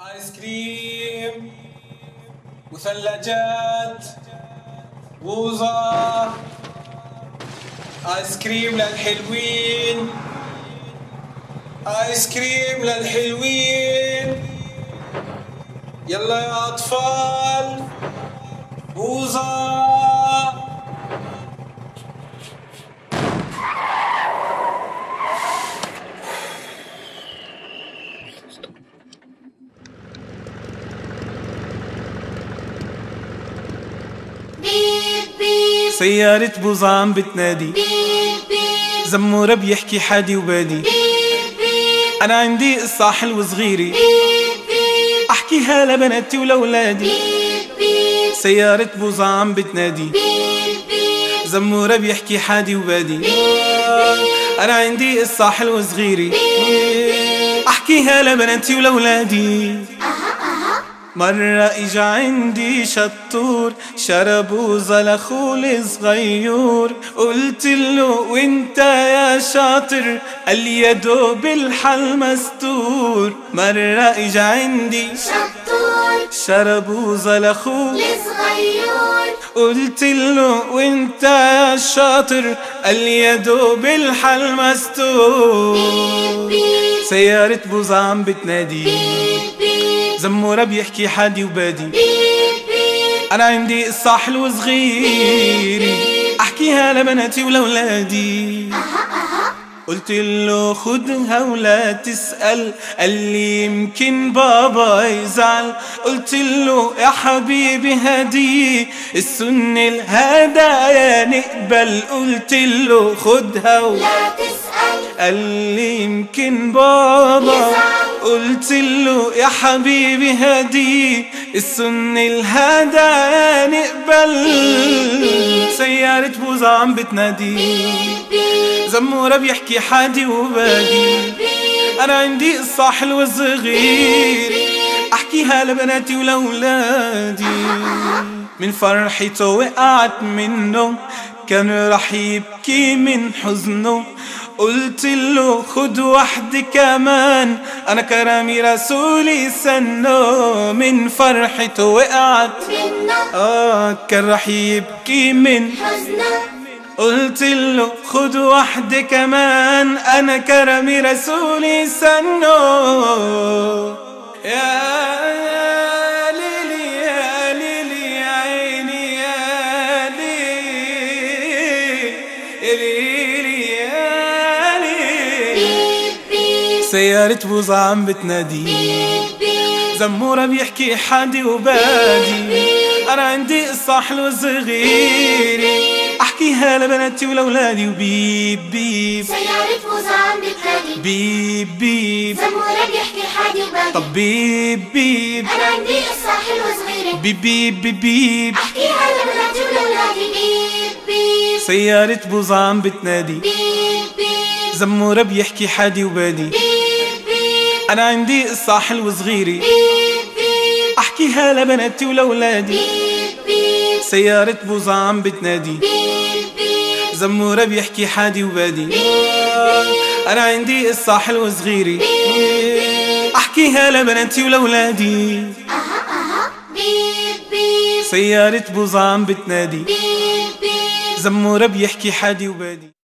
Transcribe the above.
آيس كريم وثلاجات ووزة. آيس كريم للحلوين، آيس كريم للحلوين، يلا يا أطفال ووزة. سيارة بوظة عم بتنادي، زمورة بيحكي حادي وبادي. أنا عندي قصة حلوة صغيرة أحكيها لبناتي ولولادي. سيارة بوظة عم بتنادي، زمورة بيحكي حادي وبادي. أنا عندي قصة حلوة صغيرة أحكيها لبناتي ولولادي. مرة إجا عندي شطور شرى بوظة لأخوه الصغير. قلتله وانت يا شاطر، قال لي يا دوب الحل مستور. مرة إجا عندي شطور شرى بوظة لأخوه الصغير. قلتله وانت يا شاطر، قال لي يا دوب الحل مستور. سيارة بوظة عم بتنادي، زمورة بيحكي حادي وبادي. أنا عندي قصة حلوة صغيرة أحكيها لبناتي ولولادي. قلت له خدها ولا تسأل، قال لي يمكن بابا يزعل. قلت له يا حبيبي هدية السنة الهدايا نقبل. قلت له خدها ولا تسأل، قال لي يمكن بابا يزعل. قلت له يا حبيبي هدية السنة الهدايا نقبل. سيارة بوظة عم بتنادي، زمورة بيحكي حادي وبادي. أنا عندي قصة حلوة صغيرة أحكيها لبناتي ولولادي. من فرحته وقعت منه، كان رح يبكي من حزنه. قلت له خد وحدة كمان، أنا كرامي رسولي سنه. من فرحته وقعت منه، كان رح يبكي من حزنه. قلت له خد وحدة كمان، أنا كرمي رسولي سنه. يا ليلي يا ليلي يا عيني يا ليلي يا ليلي يا ليلي. سيارة بوظة عم بتنادي، زمورة بيحكي حادي وبادي. أنا عندي قصة حلوة صغيرة أحكيها لبناتي ولولادي. وبيب بيب سيارة بوظة عم بتنادي، بيب بيب زمورة بيحكي حادي وبادي. طب بيب بيب أنا عندي قصة حلوة صغيرة بيب بيب بيب بيب أحكيها لبناتي ولولادي. بيب بيب سيارة بوظة عم بتنادي، بيب بيب زمورة بيحكي حادي وبادي. بيب بيب أنا عندي قصة حلوة صغيرة بيب بيب أحكيها لبناتي ولولادي. بيب بيب سيارة بوظة عم بتنادي، بيب بيب زمورة بيحكي حادي وبادي. بيب أنا عندي قصة حلوة صغيرة أحكيها لبناتي ولولادي. بيب بيب سيارة بوظة عم بتنادي، بيب بيب زمورة بيحكي حادي وبادي.